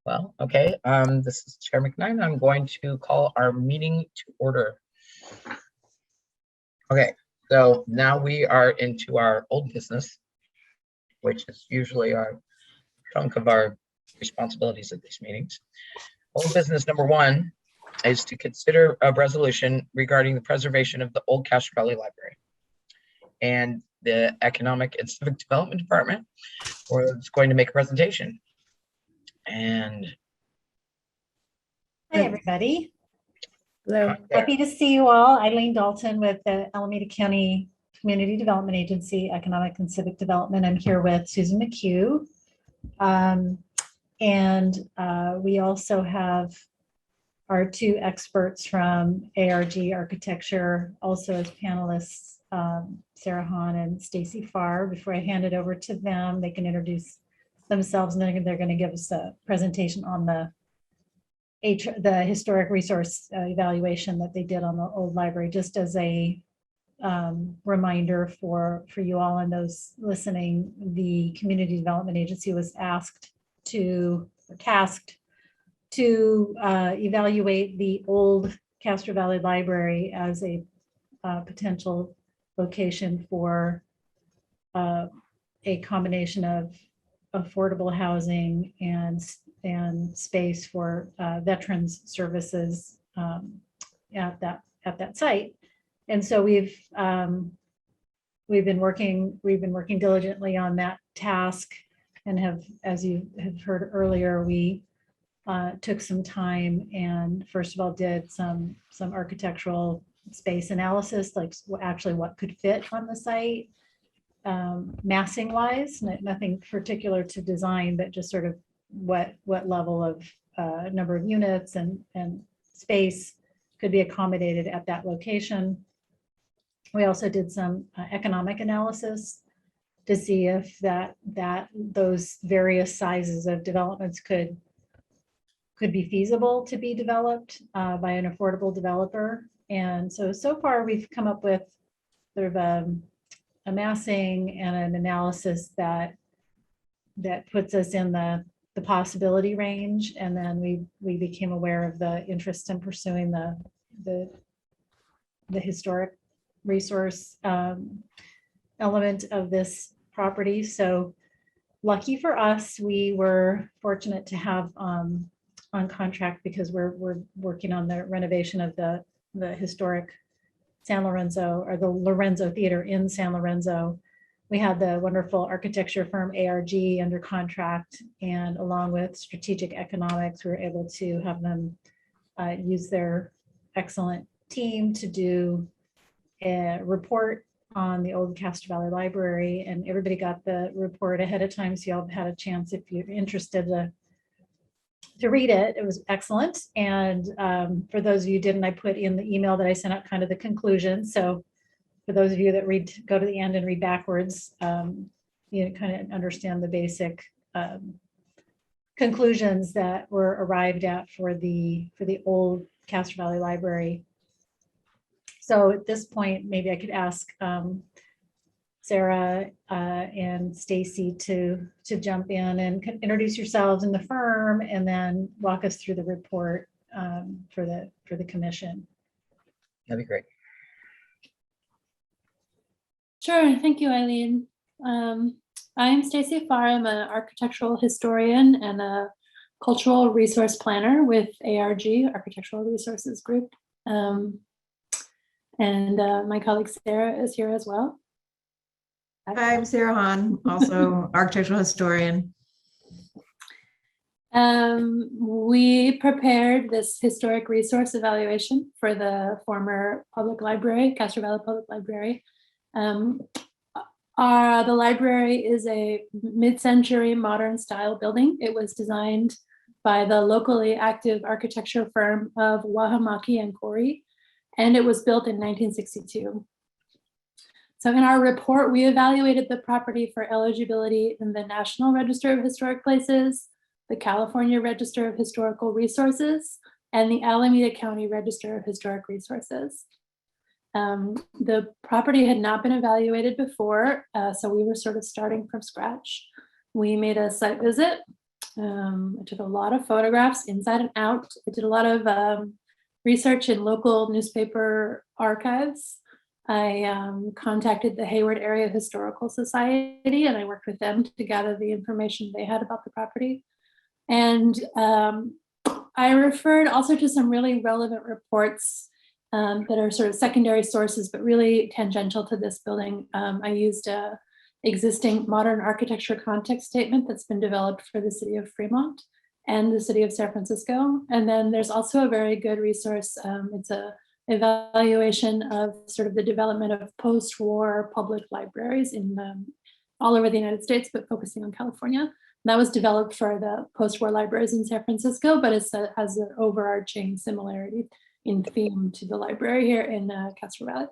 Well, okay. This is Chair McKnight. I'm going to call our meeting to order. Okay, so now we are into our old business, which is usually our chunk of our responsibilities at these meetings. Old business number one is to consider a resolution regarding the preservation of the old Castroville Library. And the Economic and Civic Development Department is going to make a presentation. And hi, everybody. Hello. Happy to see you all. Eileen Dalton with the Alameda County Community Development Agency, Economic and Civic Development. I'm here with Susan McHugh. We also have our two experts from ARG Architecture, also as panelists, Sarah Hahn and Stacy Farr. Before I hand it over to them, they can introduce themselves, and then they're going to give us a presentation on the historic resource evaluation that they did on the old library, just as a reminder for you all and those listening. The Community Development Agency was tasked to evaluate the old Castro Valley Library as a potential location for a combination of affordable housing and space for veterans services at that site. And so we've been working diligently on that task, and have, as you have heard earlier, we took some time and first of all did some architectural space analysis, like actually what could fit on the site, massing wise, nothing particular to design, but just sort of what level of number of units and space could be accommodated at that location. We also did some economic analysis to see if those various sizes of developments could be feasible to be developed by an affordable developer. And so far we've come up with sort of a massing and an analysis that puts us in the possibility range. And then we became aware of the interest in pursuing the historic resource element of this property. So lucky for us, we were fortunate to have on contract, because we're working on the renovation of the historic San Lorenzo, or the Lorenzo Theater in San Lorenzo. We had the wonderful architecture firm ARG under contract, and along with Strategic Economics, we were able to have them use their excellent team to do a report on the old Castro Valley Library, and everybody got the report ahead of time, so y'all had a chance, if you're interested, to read it. It was excellent. And for those of you who didn't, I put in the email that I sent out kind of the conclusion. So for those of you that go to the end and read backwards, you kind of understand the basic conclusions that were arrived at for the old Castro Valley Library. So at this point, maybe I could ask Sarah and Stacy to jump in and introduce yourselves and the firm, and then walk us through the report for the commission. that'd be great. Sure, thank you, Eileen. I'm Stacy Farr. I'm an architectural historian and a cultural resource planner with ARG, Architectural Resources Group. My colleague Sarah is here as well. Hi, I'm Sarah Hahn, also architectural historian. We prepared this historic resource evaluation for the former public library, Castro Valley Public Library. The library is a mid-century modern style building. It was designed by the locally active architecture firm of Wahamaki and Corey, and it was built in 1962. So in our report, we evaluated the property for eligibility in the National Register of Historic Places, the California Register of Historical Resources, and the Alameda County Register of Historic Resources. The property had not been evaluated before, so we were sort of starting from scratch. We made a site visit I took a lot of photographs inside and out. I did a lot of research in local newspaper archives. I contacted the Hayward Area Historical Society and I worked with them to gather the information they had about the property. And I referred also to some really relevant reports that are sort of secondary sources, but really tangential to this building. I used a existing modern architecture context statement that's been developed for the city of Fremont and the city of San Francisco. And then there's also a very good resource. It's a evaluation of sort of the development of post-war public libraries in all over the United States, but focusing on California. That was developed for the post-war libraries in San Francisco, but it has an overarching similarity in theme to the library here in Castro Valley.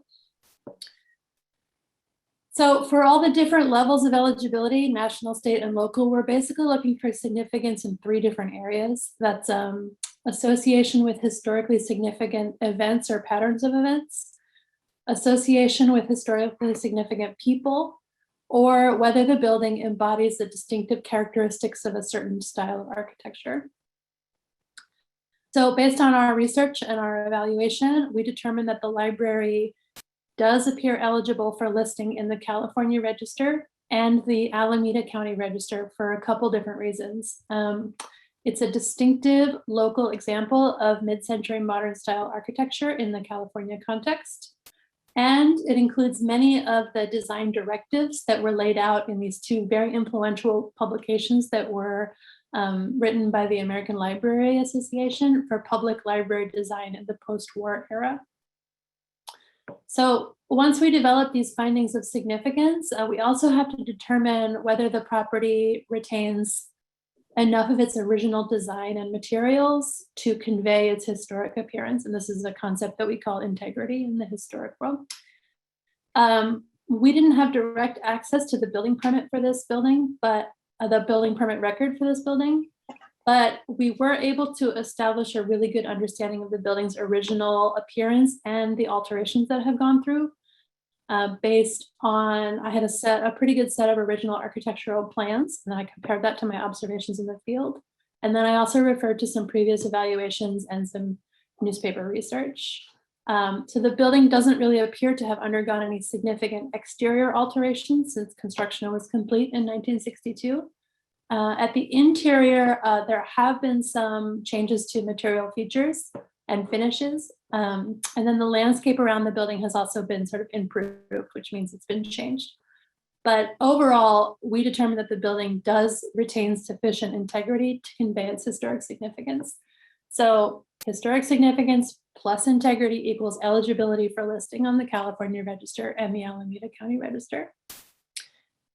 So for all the different levels of eligibility, national, state, and local, we're basically looking for significance in 3 different areas. That's association with historically significant events or patterns of events, association with historically significant people, or whether the building embodies the distinctive characteristics of a certain style of architecture. So based on our research and our evaluation, we determined that the library does appear eligible for listing in the California Register and the Alameda County Register for a couple different reasons. It's a distinctive local example of mid-century modern style architecture in the California context. And it includes many of the design directives that were laid out in these 2 very influential publications that were written by the American Library Association for public library design in the post-war era. So once we develop these findings of significance, we also have to determine whether the property retains enough of its original design and materials to convey its historic appearance. And this is a concept that we call integrity in the historic world. We didn't have direct access to the building permit for this building, but the building permit record for this building, but we were able to establish a really good understanding of the building's original appearance and the alterations that have gone through. Based on, I had a pretty good set of original architectural plans, and I compared that to my observations in the field. And then I also referred to some previous evaluations and some newspaper research. So the building doesn't really appear to have undergone any significant exterior alterations since construction was complete in 1962. At the interior, there have been some changes to material features and finishes. And then the landscape around the building has also been sort of improved, which means it's been changed. But overall, we determined that the building does retain sufficient integrity to convey its historic significance. So historic significance plus integrity equals eligibility for listing on the California Register and the Alameda County Register.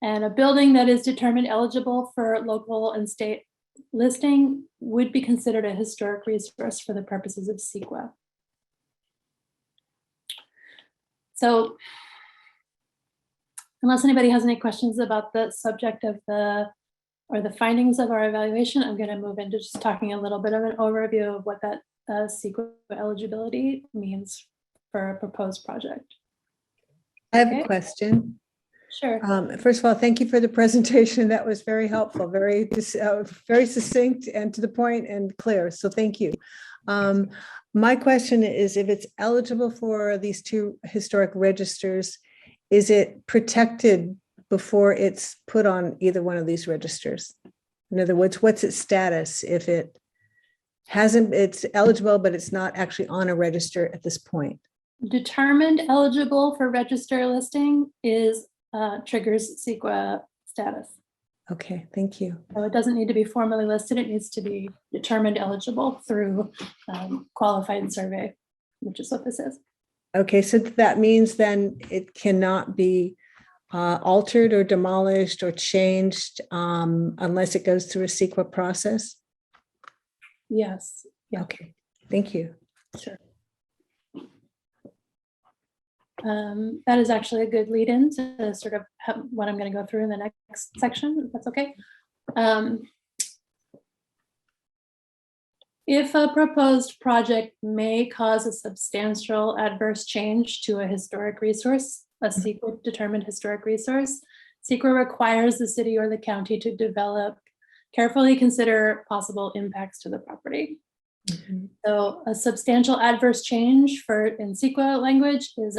And a building that is determined eligible for local and state listing would be considered a historic resource for the purposes of CEQA. So unless anybody has any questions about the subject of the findings of our evaluation, I'm going to move into just talking a little bit of an overview of what that CEQA eligibility means for a proposed project. I have Okay. a question. Sure. First of all, thank you for the presentation. That was very helpful, very succinct and to the point and clear. So thank you. My question is, if it's eligible for these 2 historic registers, is it protected before it's put on either one of these registers? In other words, what's its status if it hasn't, it's eligible, but it's not actually on a register at this point? Determined eligible for register listing is triggers CEQA status. Okay, thank you. So it doesn't need to be formally listed. It needs to be determined eligible through qualified survey, which is what this is. Okay, so that means then it cannot be altered or demolished or changed unless it goes through a CEQA process? Yes. Yeah. Okay, thank you. Sure. That is actually a good lead in to sort of what I'm going to go through in the next section, if that's okay. If a proposed project may cause a substantial adverse change to a historic resource, a CEQA determined historic resource, CEQA requires the city or the county to develop carefully consider possible impacts to the property. Mhm. So a substantial adverse change in CEQA language is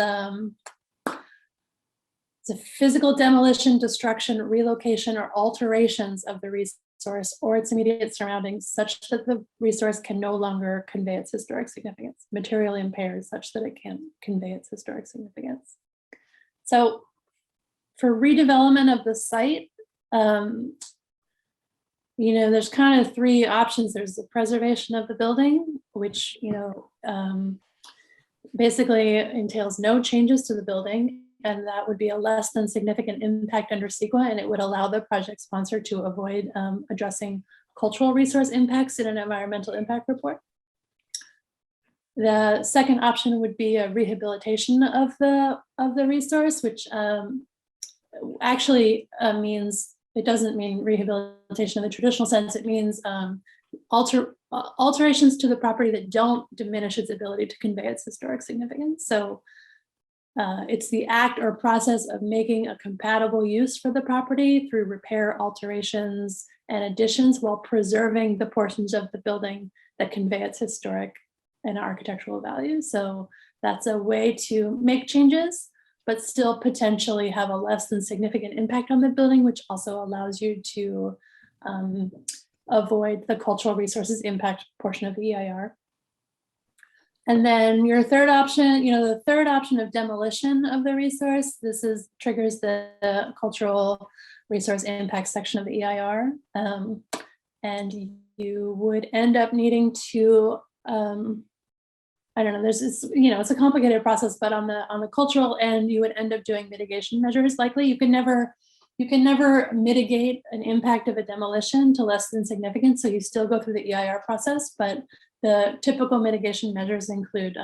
it's a physical demolition, destruction, relocation, or alterations of the resource or its immediate surroundings such that the resource can no longer convey its historic significance, materially impaired such that it can't convey its historic significance. So for redevelopment of the site, you know, there's kind of three options. There's the preservation of the building, which, you know, basically entails no changes to the building, and that would be a less than significant impact under CEQA, and it would allow the project sponsor to avoid addressing cultural resource impacts in an environmental impact report. The second option would be a rehabilitation of the resource, which actually means, it doesn't mean rehabilitation in the traditional sense. It means alterations to the property that don't diminish its ability to convey its historic significance. So it's the act or process of making a compatible use for the property through repair, alterations, and additions while preserving the portions of the building that convey its historic and architectural value. So that's a way to make changes, but still potentially have a less than significant impact on the building, which also allows you to avoid the cultural resources impact portion of the EIR. And then your third option, you know, the third option of demolition of the resource, this triggers the cultural resource impact section of the EIR. And you would end up needing to, I don't know, there's this, you know, it's a complicated process, but on the cultural end, you would end up doing mitigation measures. Likely, you can never mitigate an impact of a demolition to less than significant. So you still go through the EIR process, but the typical mitigation measures include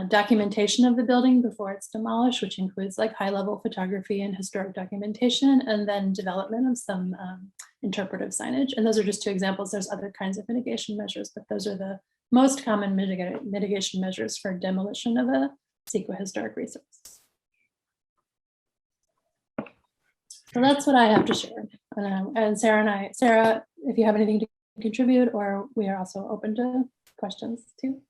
documentation of the building before it's demolished, which includes like high-level photography and historic documentation, and then development of some interpretive signage. And those are just two examples. There's other kinds of mitigation measures, but those are the most common mitigation measures for demolition of a CEQA historic resource. So that's what I have to share. And Sarah, if you have anything to contribute, or we are also open to questions too.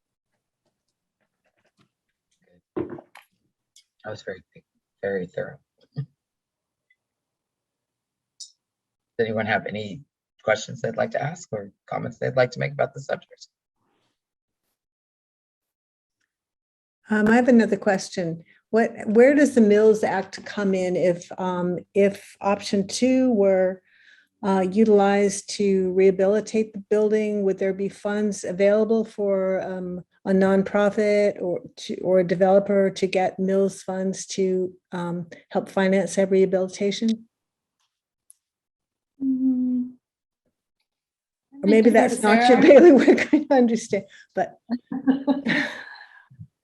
That was very, very thorough. Does anyone have any questions they'd like to ask or comments they'd like to make about the subject? I have another question. Where does the Mills Act come in if option 2 were utilized to rehabilitate the building? Would there be funds available for a nonprofit or a developer to get Mills funds to help finance that rehabilitation? Or maybe that's not your bailiwick, I understand, but.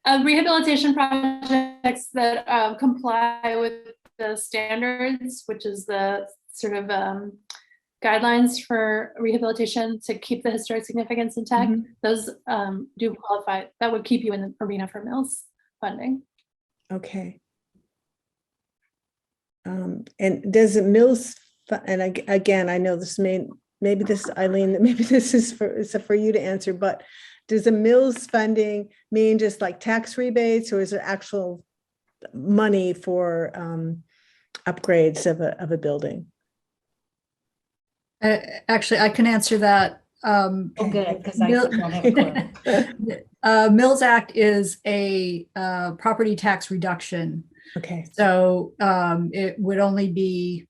Rehabilitation projects that comply with the standards, which is the sort of guidelines for rehabilitation to keep the historic significance intact, those do qualify. That would keep you in the arena for Mills funding. Okay. And does it Mills, and again, I know this maybe this, Eileen, maybe this is for you to answer, but does the Mills funding mean just like tax rebates, or is there actual money for upgrades of a building? Actually, I can answer that. Oh, good, because I don't have a clue. Mills Act is a property tax reduction. Okay. So it would only be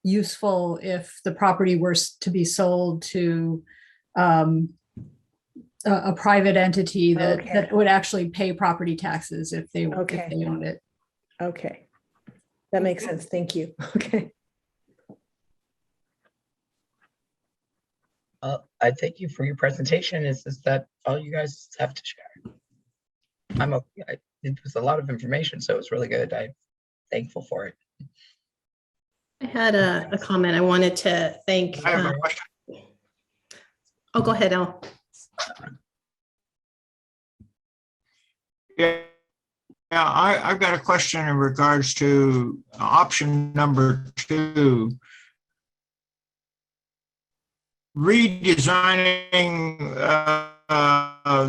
useful if the property were to be sold to a private entity that would actually pay property taxes if they owned it. Okay, that makes sense. Thank you. Okay. I thank you for your presentation. Is that all you guys have to share? It was a lot of information, so it was really good. I'm thankful for it. I had a comment. I wanted to thank. I have a question. Oh, go ahead, Al. Yeah, I've got a question in regards to option number 2. redesigning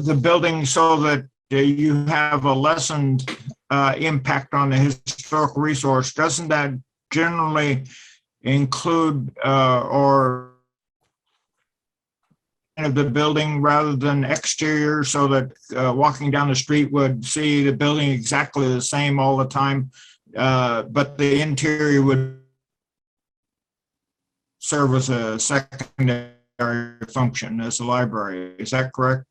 the building so that you have a lessened impact on the historical resource, doesn't that generally include or of the building rather than exterior, so that walking down the street would see the building exactly the same all the time, but the interior would serve as a secondary function as a library? Is that correct?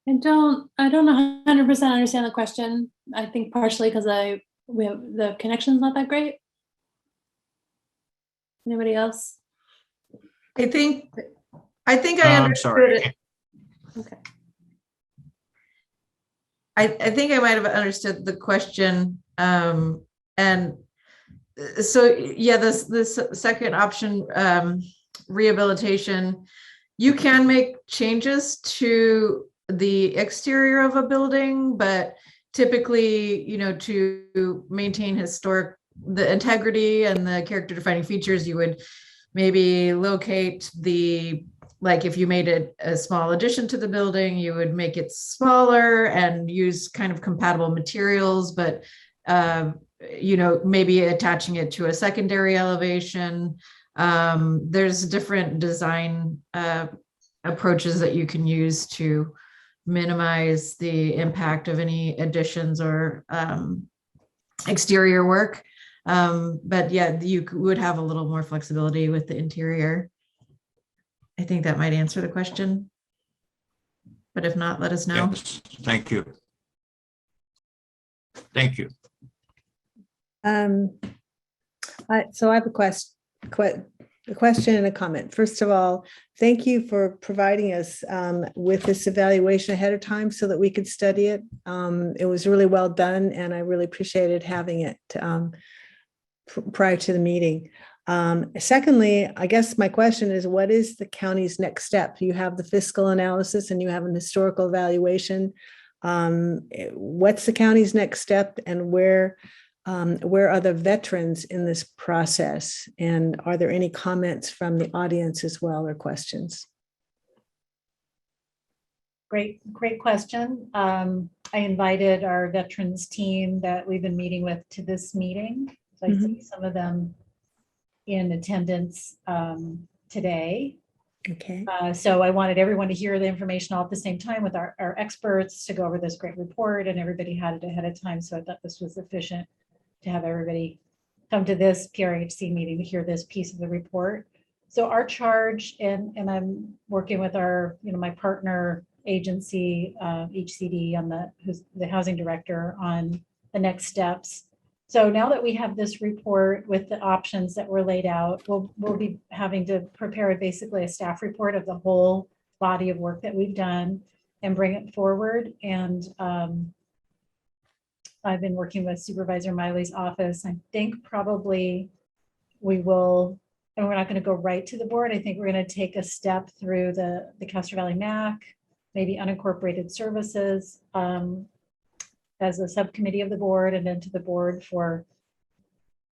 I don't 100% understand the question. I think partially because the connection's not that great. Anybody else? I think I I'm understood sorry. it. Okay. I think I might have understood the question. And so, yeah, this second option, rehabilitation, you can make changes to the exterior of a building, but typically, you know, to maintain the integrity and the character defining features, you would maybe locate like if you made it a small addition to the building, you would make it smaller and use kind of compatible materials, but you know, maybe attaching it to a secondary elevation. There's different design approaches that you can use to minimize the impact of any additions or exterior work. But yeah, you would have a little more flexibility with the interior. I think that might answer the question. But if not, let us know. Yes, thank you. Thank you. So I have a question and a comment. First of all, thank you for providing us with this evaluation ahead of time so that we could study it. It was really well done, and I really appreciated having it prior to the meeting. Secondly, I guess my question is, what is the county's next step? You have the fiscal analysis and you have an historical evaluation. What's the county's next step, and where are the veterans in this process? And are there any comments from the audience as well, or questions? Great question. I invited our veterans team that we've been meeting with to this meeting. So I see some of them in attendance today. Okay. So I wanted everyone to hear the information all at the same time with our experts to go over this great report, and everybody had it ahead of time. So I thought this was efficient to have everybody come to this PRHC meeting to hear this piece of the report. So our charge, and I'm working with our, my partner agency, HCD, who's the housing director, on the next steps. So now that we have this report with the options that were laid out, we'll be having to prepare basically a staff report of the whole body of work that we've done and bring it forward. And I've been working with Supervisor Miley's office. I think probably we will, and we're not going to go right to the board. I think we're going to take a step through the Castro Valley MAC, maybe unincorporated services, as a subcommittee of the board, and then to the board for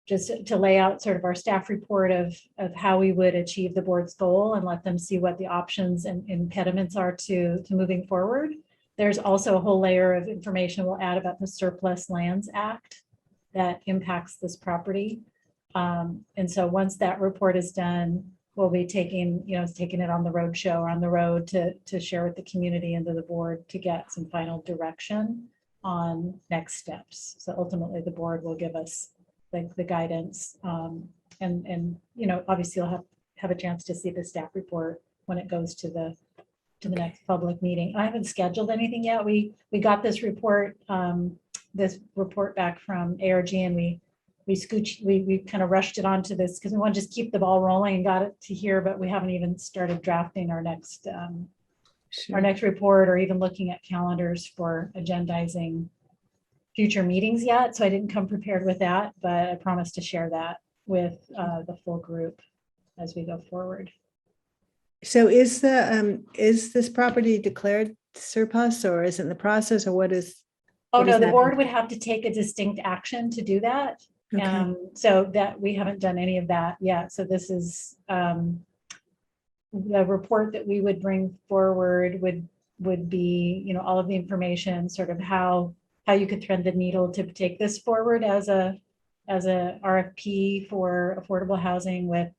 just to lay out sort of our staff report of how we would achieve the board's goal and let them see what the options and impediments are to moving forward. There's also a whole layer of information we'll add about the Surplus Lands Act that impacts this property. And so once that report is done, we'll be taking it on the road show or on the road to share with the community and to the board to get some final direction on next steps. So ultimately the board will give us the guidance, and obviously you'll have a chance to see the staff report when it goes to the next public meeting. I haven't scheduled anything yet. We got this report back from ARG, and we kind of rushed it onto this because we want to just keep the ball rolling and got it to here, but we haven't even started drafting our next report or even looking at calendars for agendizing future meetings yet. So I didn't come prepared with that, but I promise to share that with the full group as we go forward. So is this property declared surplus, or is it in the process, or what is? Oh, no, the board would have to take a distinct action to do that. Okay. So that we haven't done any of that yet. So this is the report that we would bring forward would be, you know, all of the information, sort of how you could thread the needle to take this forward as a RFP for affordable housing with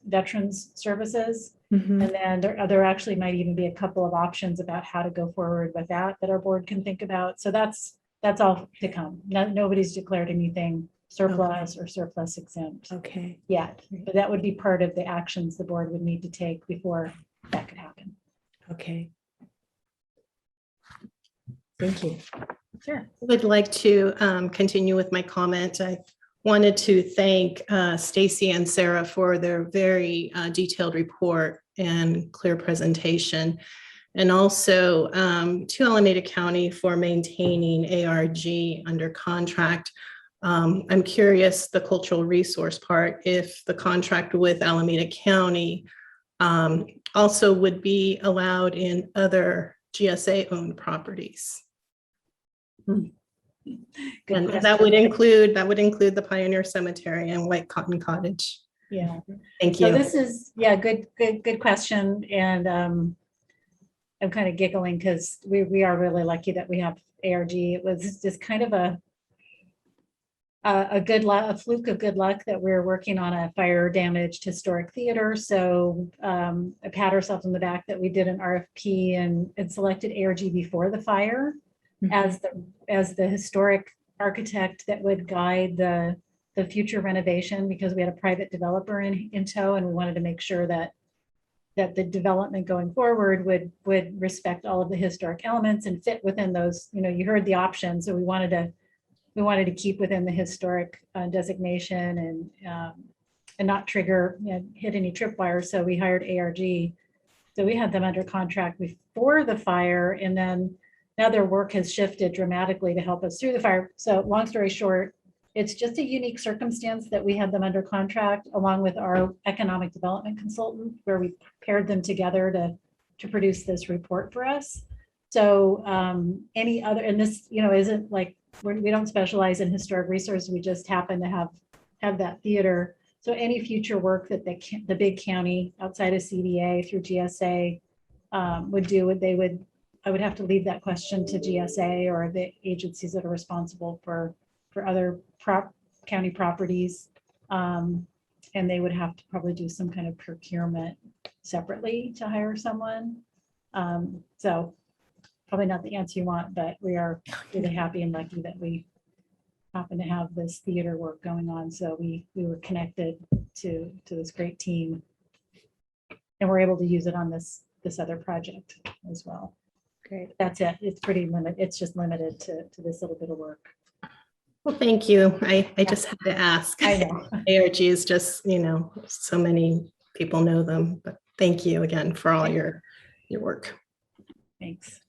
veterans services. Mhm. And then there actually might even be a couple of options about how to go forward with that our board can think about. So that's all to come. Nobody's declared anything surplus or surplus exempt Okay. yet, but that would be part of the actions the board would need to take before that could happen. Okay. Thank you. Sure. I would like to continue with my comment. I wanted to thank Stacy and Sarah for their very detailed report and clear presentation. And also to Alameda County for maintaining ARG under contract. I'm curious, the cultural resource part, if the contract with Alameda County also would be allowed in other GSA-owned properties. Good And question. that would include the Pioneer Cemetery and White Cotton Cottage. Yeah. Thank So you. this is, yeah, good question. And I'm kind of giggling because we are really lucky that we have ARG. It was just kind of a fluke of good luck that we're working on a fire damaged historic theater. So I pat ourselves on the back that we did an RFP and selected ARG before the fire as the historic architect that would guide the future renovation, because we had a private developer in tow, and we wanted to make sure that the development going forward would respect all of the historic elements and fit within those. You know, you heard the options, so we wanted to keep within the historic designation and not trigger, hit any tripwires. So we hired ARG. So we had them under contract before the fire, and then now their work has shifted dramatically to help us through the fire. So long story short, it's just a unique circumstance that we had them under contract along with our economic development consultant, where we paired them together to produce this report for us. So any other, and this, isn't like, we don't specialize in historic resources. We just happen to have that theater. So any future work that the big county outside of CDA through GSA would do, I would have to leave that question to GSA or the agencies that are responsible for other county properties. And they would have to probably do some kind of procurement separately to hire someone. So probably not the answer you want, but we are really happy and lucky that we happen to have this theater work going on. So we were connected to this great team, and we're able to use it on this other project as well. Great. That's it. It's pretty limited. It's just limited to this little bit of work. Well, thank you. I just had to ask. I know. ARG is just, so many people know them, but thank you again for all your work. Thanks.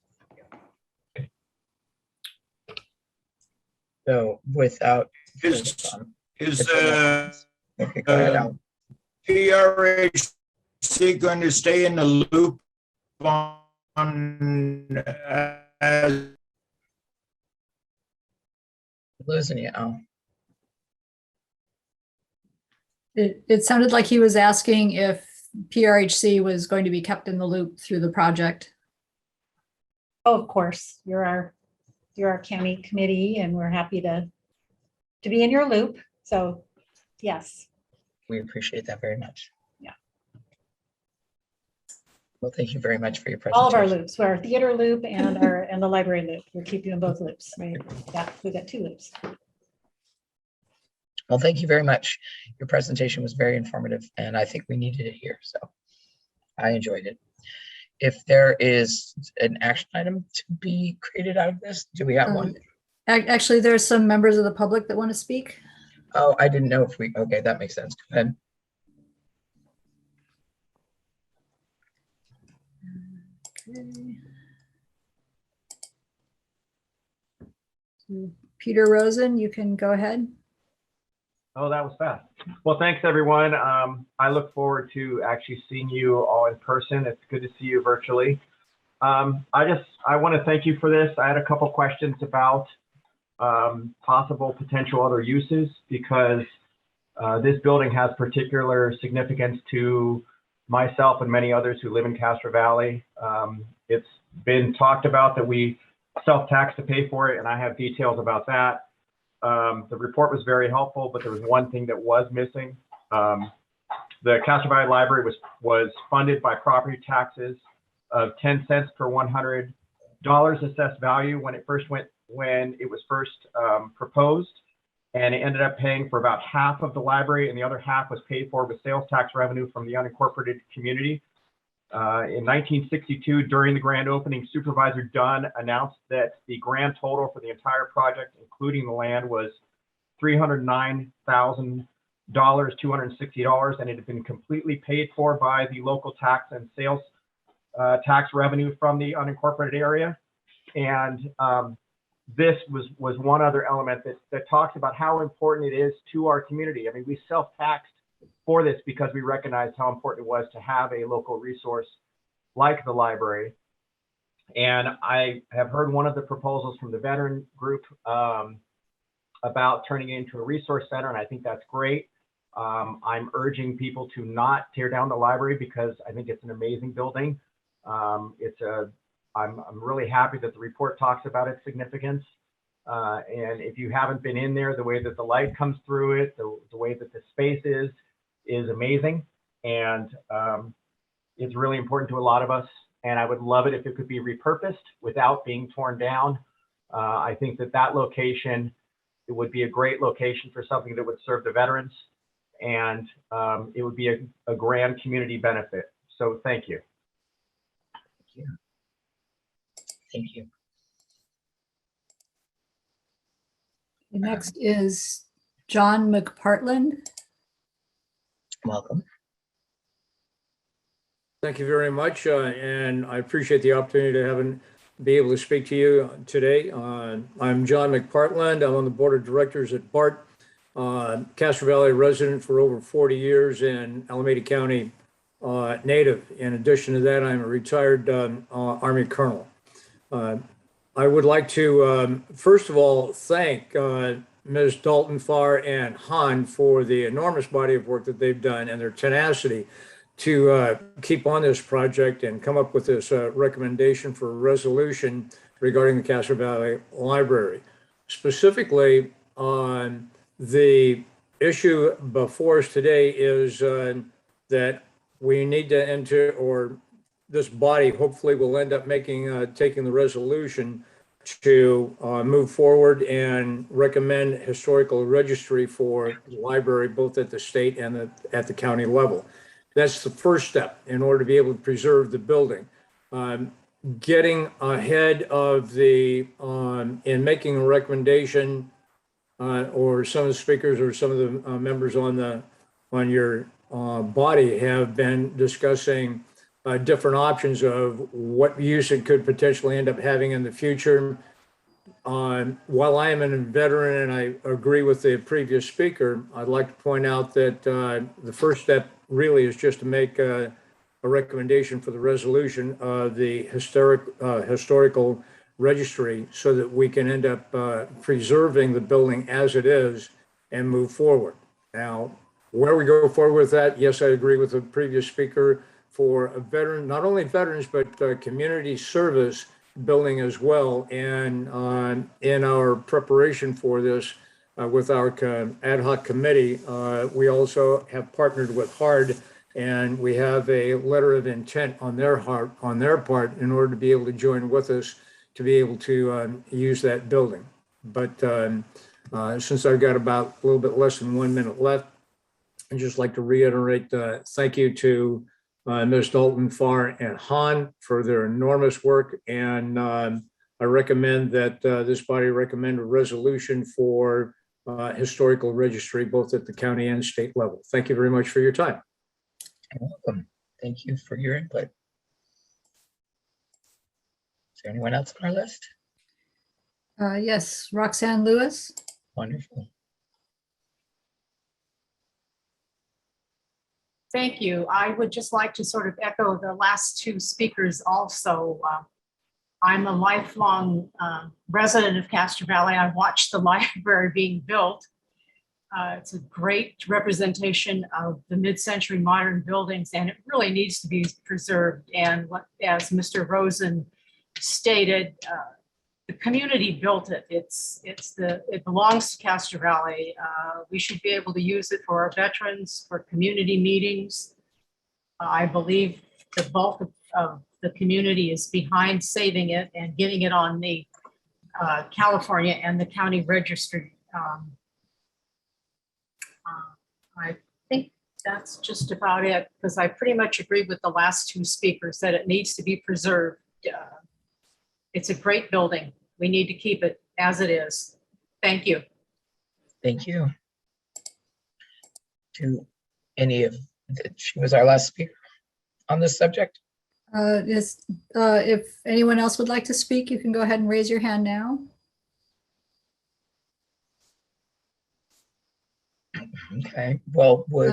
So without. Is Okay, go ahead, Al. PRHC going to stay in the loop on Losing you, Al. It sounded like he was asking if PRHC was going to be kept in the loop through the project. Oh, of course, you're our county committee, and we're happy to be in your loop. So yes. We appreciate that very much. Yeah. Well, thank you very much for your presentation. All of our loops, we're our theater loop and the library loop. We'll keep you in both loops. Right. Yeah, we got 2 loops. Well, thank you very much. Your presentation was very informative, and I think we needed it here, so I enjoyed it. If there is an action item to be created out of this, do we have one? Actually, there's some members of the public that want to speak. Oh, I didn't know if okay, that makes sense. Go ahead. Peter Rosen, you can go ahead. Oh, that was fast. Well, thanks, everyone. I look forward to actually seeing you all in person. It's good to see you virtually. I want to thank you for this. I had a couple questions about possible potential other uses because this building has particular significance to myself and many others who live in Castro Valley. It's been talked about that we self-tax to pay for it, and I have details about that. The report was very helpful, but there was one thing that was missing. The Castro Valley Library was funded by property taxes of 10 cents per $100 assessed value when it was first proposed, and it ended up paying for about half of the library, and the other half was paid for with sales tax revenue from the unincorporated community. In 1962, during the grand opening, Supervisor Dunn announced that the grand total for the entire project, including the land, was $309,260, and it had been completely paid for by the local tax and sales tax revenue from the unincorporated area. And this was one other element that talks about how important it is to our community. I mean, we self-taxed for this because we recognized how important it was to have a local resource like the library. And I have heard one of the proposals from the veteran group about turning it into a resource center, and I think that's great. I'm urging people to not tear down the library because I think it's an amazing building. I'm really happy that the report talks about its significance. And if you haven't been in there, the way that the light comes through it, the way that the space is amazing. And it's really important to a lot of us. And I would love it if it could be repurposed without being torn down. I think that location, it would be a great location for something that would serve the veterans. And it would be a grand community benefit. So thank you. Thank you. Thank you. Next is John Mcpartland. Welcome. Thank you very much, and I appreciate the opportunity to be able to speak to you today. I'm John Mcpartland. I'm on the board of directors at BART, Castro Valley resident for over 40 years and Alameda County native. In addition to that, I'm a retired Army colonel. I would like to, first of all, thank Ms. Dalton Farr and Han for the enormous body of work that they've done and their tenacity to keep on this project and come up with this recommendation for a resolution regarding the Castro Valley Library. Specifically, on the issue before us today is that we need to enter, or this body hopefully will end up taking the resolution to move forward and recommend historical registry for the library, both at the state and at the county level. That's the first step in order to be able to preserve the building. Getting ahead of in making a recommendation, or some of the speakers or some of the members on your body have been discussing different options of what use it could potentially end up having in the future. While I am a veteran and I agree with the previous speaker, I'd like to point out that the first step really is just to make a recommendation for the resolution of the historical registry so that we can end up preserving the building as it is and move forward. Now, where we go forward with that, yes, I agree with the previous speaker for a veteran, not only veterans, but community service building as well. And in our preparation for this with our ad hoc committee, we also have partnered with HARD, and we have a letter of intent on their part in order to be able to join with us to be able to use that building. But since I've got about a little bit less than 1 minute left, I'd just like to reiterate thank you to Ms. Dalton Farr and Han for their enormous work. And I recommend that this body recommend a resolution for historical registry, both at the county and state level. Thank you very much for your time. You're welcome. Thank you for your input. Is there anyone else on our list? Yes, Roxanne Lewis. Wonderful. Thank you. I would just like to sort of echo the last two speakers also. I'm a lifelong resident of Castro Valley. I watched the library being built. It's a great representation of the mid-century modern buildings, and it really needs to be preserved. And as Mr. Rosen stated, the community built it. It belongs to Castro Valley. We should be able to use it for our veterans, for community meetings. I believe the bulk of the community is behind saving it and getting it on the California and the county registry. I think that's just about it, because I pretty much agree with the last two speakers that it needs to be preserved. It's a great building. We need to keep it as it is. Thank you. Thank you. She was our last speaker on this subject. If anyone else would like to speak, you can go ahead and raise your hand now. Okay, well, would,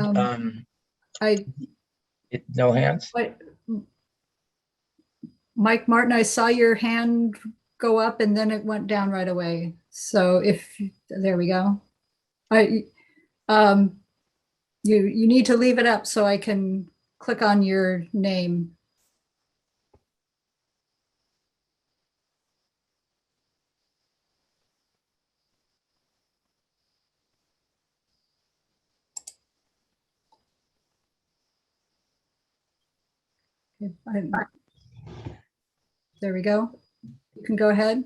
no hands? Mike Martin, I saw your hand go up and then it went down right away. So there we go. You need to leave it up so I can click on your name. There we go. You can go ahead.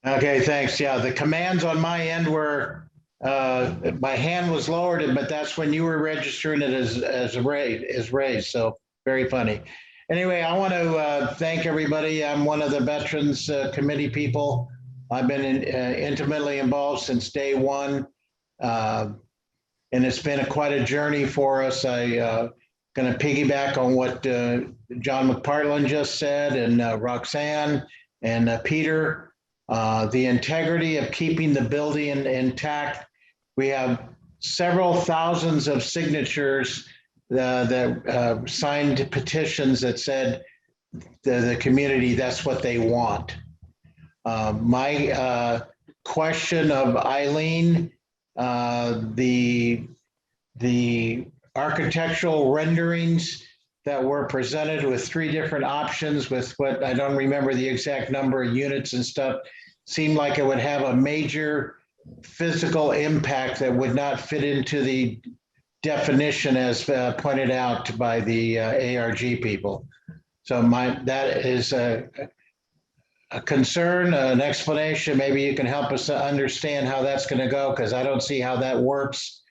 Okay, thanks. Yeah, the commands on my end were, my hand was lowered, but that's when you were registering it as raised. So very funny. Anyway, I want to thank everybody. I'm one of the Veterans Committee people. I've been intimately involved since day one. And it's been quite a journey for us. I going to piggyback on what John Mcpartland just said, and Roxanne and Peter. The integrity of keeping the building intact. We have several thousands of signatures that signed petitions that said the community, that's what they want. My question of Eileen, the architectural renderings that were presented with 3 different options with what, I don't remember the exact number of units and stuff, seemed like it would have a major physical impact that would not fit into the definition as pointed out by the ARG people. So that is a concern, an explanation. Maybe you can help us to understand how that's going to go, because I don't see how that works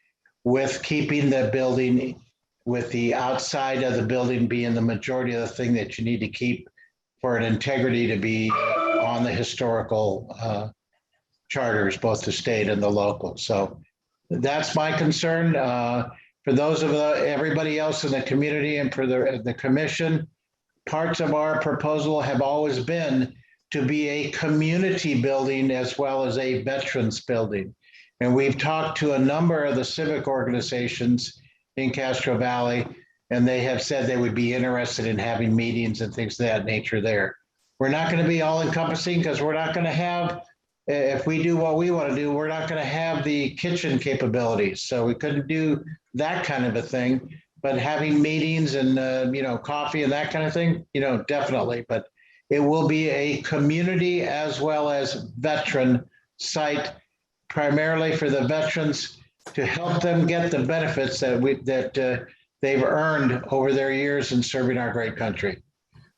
with keeping the building, with the outside of the building being the majority of the thing that you need to keep for an integrity to be on the historical charters, both the state and the local. So that's my concern. For those of everybody else in the community and for the commission, parts of our proposal have always been to be a community building as well as a veterans building. And we've talked to a number of the civic organizations in Castro Valley, and they have said they would be interested in having meetings and things of that nature there. We're not going to be all encompassing, because we're not going to have, if we do what we want to do, we're not going to have the kitchen capabilities. So we couldn't do that kind of a thing, but having meetings and, coffee and that kind of thing, definitely. But it will be a community as well as veteran site, primarily for the veterans, to help them get the benefits that they've earned over their years in serving our great country.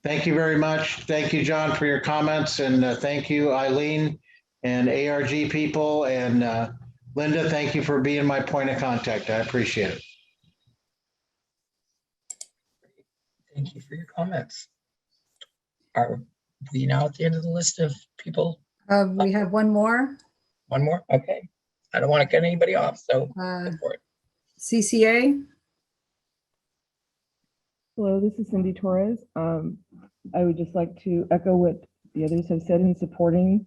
Thank you very much. Thank you, John, for your comments, and thank you, Eileen and ARG people, and Linda, thank you for being my point of contact. I appreciate it. Thank you for your comments. Are we now at the end of the list of people? We have one more. One more? Okay. I don't want to cut anybody off, so go for it. CCA. Hello, this is Cindy Torres. I would just like to echo what the others have said in supporting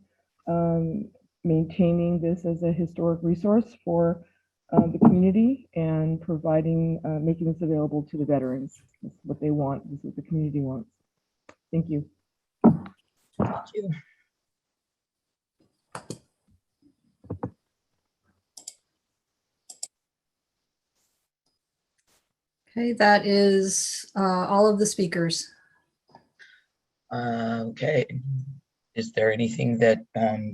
maintaining this as a historic resource for the community and providing, making this available to the veterans. This is what they want. This is what the community wants. Thank you. Thank you. Okay, that is all of the speakers. Okay. Is there anything that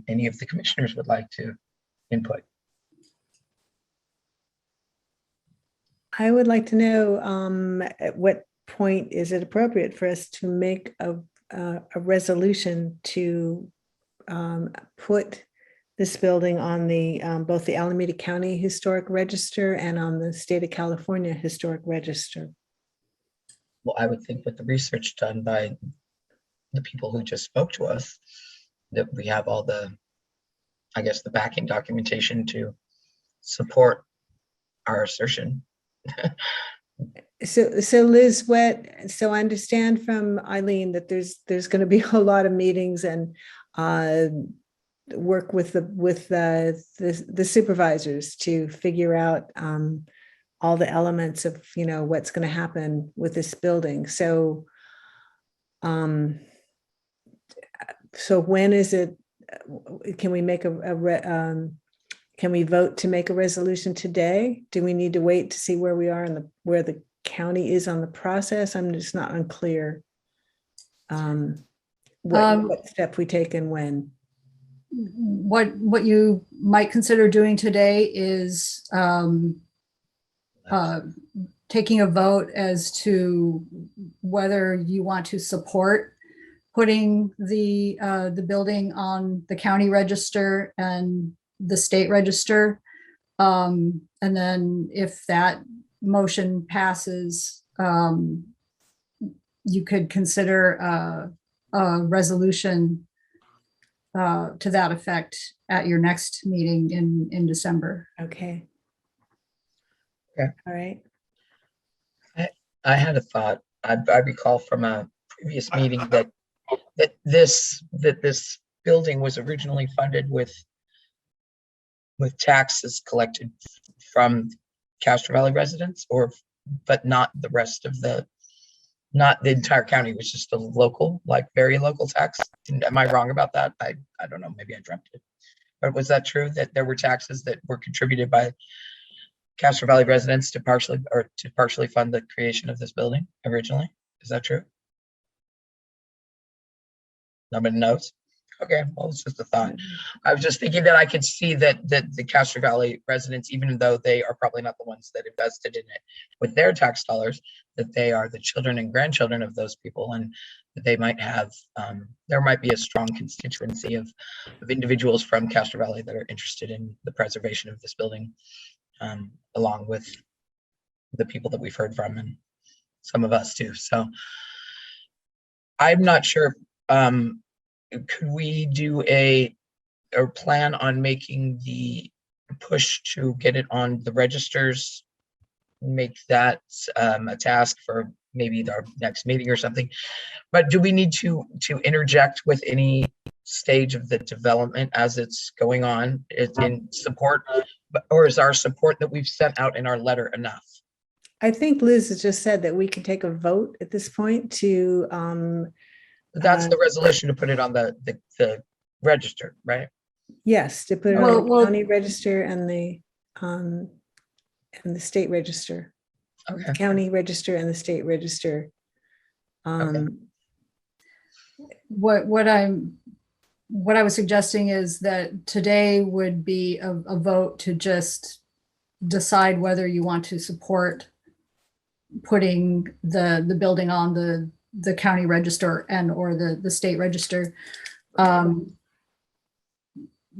any of the commissioners would like to input? I would like to know at what point is it appropriate for us to make a resolution to put this building on the both the Alameda County Historic Register and on the State of California Historic Register? Well, I would think with the research done by the people who just spoke to us, that we have all the, I guess, the backing documentation to support our assertion. So Liz, so I understand from Eileen that there's going to be a lot of meetings and work with the supervisors to figure out all the elements of, you know, what's going to happen with this building. So so when is it, can we make can we vote to make a resolution today? Do we need to wait to see where we are in where the county is on the process? I'm just not unclear what step we take and when. What you might consider doing today is taking a vote as to whether you want to support putting the building on the county register and the state register. And then if that motion passes, you could consider a resolution to that effect at your next meeting in December. Okay. Okay. All right. I had a thought. I recall from a previous meeting that this building was originally funded with taxes collected from Castro Valley residents, but not the rest of not the entire county, it was just a local, like very local tax. Am I wrong about that? I don't know, maybe I dreamt it. But was that true, that there were taxes that were contributed by Castro Valley residents to partially fund the creation of this building originally? Is that true? Nobody knows? Okay, well, it's just a thought. I was just thinking that I could see that the Castro Valley residents, even though they are probably not the ones that invested in it with their tax dollars, that they are the children and grandchildren of those people, and that they might have, there might be a strong constituency of individuals from Castro Valley that are interested in the preservation of this building, along with the people that we've heard from and some of us too. So I'm not sure. Could we do or plan on making the push to get it on the registers, make that a task for maybe our next meeting or something? But do we need to interject with any stage of the development as it's going on in support, or is our support that we've sent out in our letter enough? I think Liz has just said that we can take a vote at this point to That's the resolution to put it on the register, right? yes, to put it on the county register and the state register. Okay. County register and the state register. What I was suggesting is that today would be a vote to just decide whether you want to support putting the building on the county register and or the state register.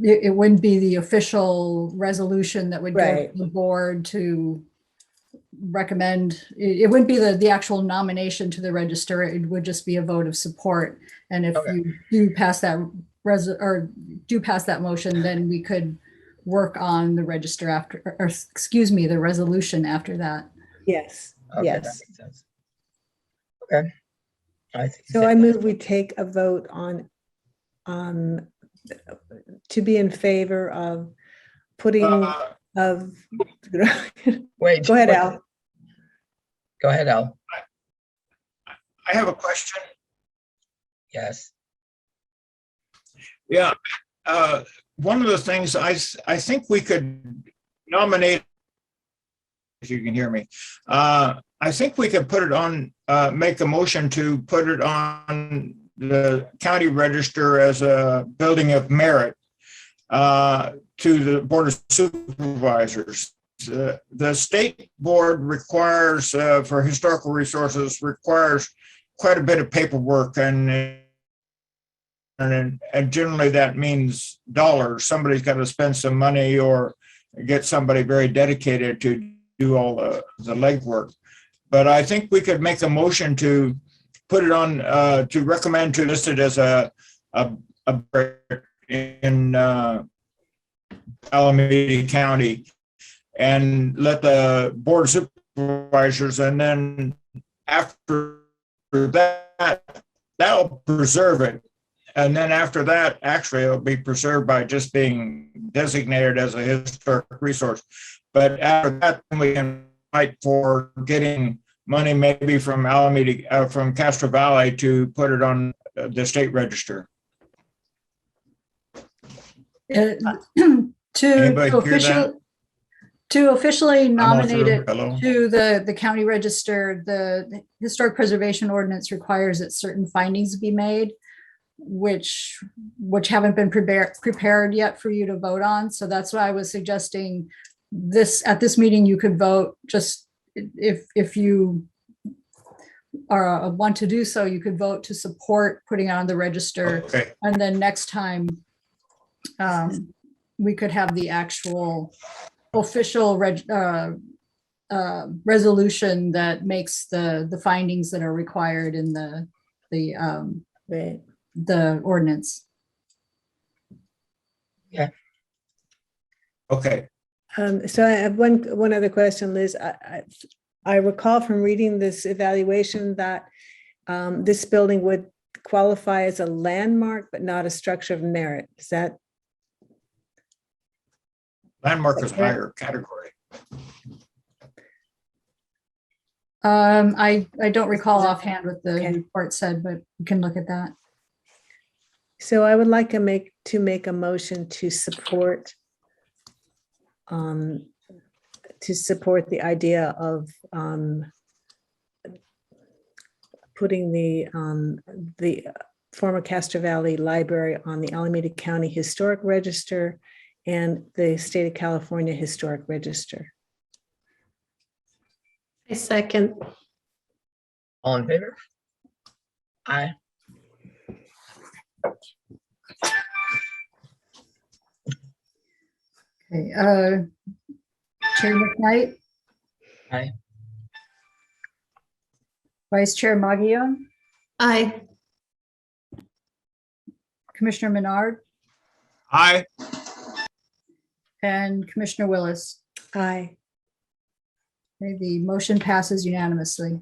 It wouldn't be the official resolution that would go to the board to recommend. It wouldn't be the actual nomination to the register. It would just be a vote of support. And if you do pass that motion, then we could work on the register after, or excuse me, the resolution after that. Yes. Okay, yes. that makes sense. Okay. I move we take a vote on to be in favor of putting wait, go ahead, Al. Go ahead, Al. I have a question. Yes. Yeah, one of the things I think we could nominate, if you can hear me, I think we could put it on, make a motion to put it on the county register as a building of merit to the Board of Supervisors. The state board requires, for historical resources, requires quite a bit of paperwork, and generally that means dollars. Somebody's got to spend some money or get somebody very dedicated to do all the legwork. But I think we could make a motion to put it on, to recommend to list it as a in Alameda County, and let the Board of Supervisors, and then after that, that'll preserve it. And then after that, actually, it'll be preserved by just being designated as a historic resource. But after that, we can fight for getting money maybe from Alameda, from Castro Valley, to put it on the state register. To officially nominate it Hello? to the county register, the historic preservation ordinance requires that certain findings be made, which haven't been prepared yet for you to vote on. So that's why I was suggesting this, at this meeting, you could vote, just if you are want to do so, you could vote to support putting it on the register. Okay. And then next time, we could have the actual official resolution that makes the findings that are required in the ordinance. Yeah. Okay. So I have one other question, Liz. I recall from reading this evaluation that this building would qualify as a landmark, but not a structure of merit. Is that? Landmark is higher category. I don't recall offhand what the report said, but we can look at that. So I would like to make a motion to support the idea of putting the former Castro Valley Library on the Alameda County Historic Register and the State of California Historic Register. I second. All in favor? Aye. Okay, Chair McKnight? Aye. Vice Chair Maggio? Aye. Commissioner Menard? Aye. And Commissioner Willis? Aye. Okay, the motion passes unanimously.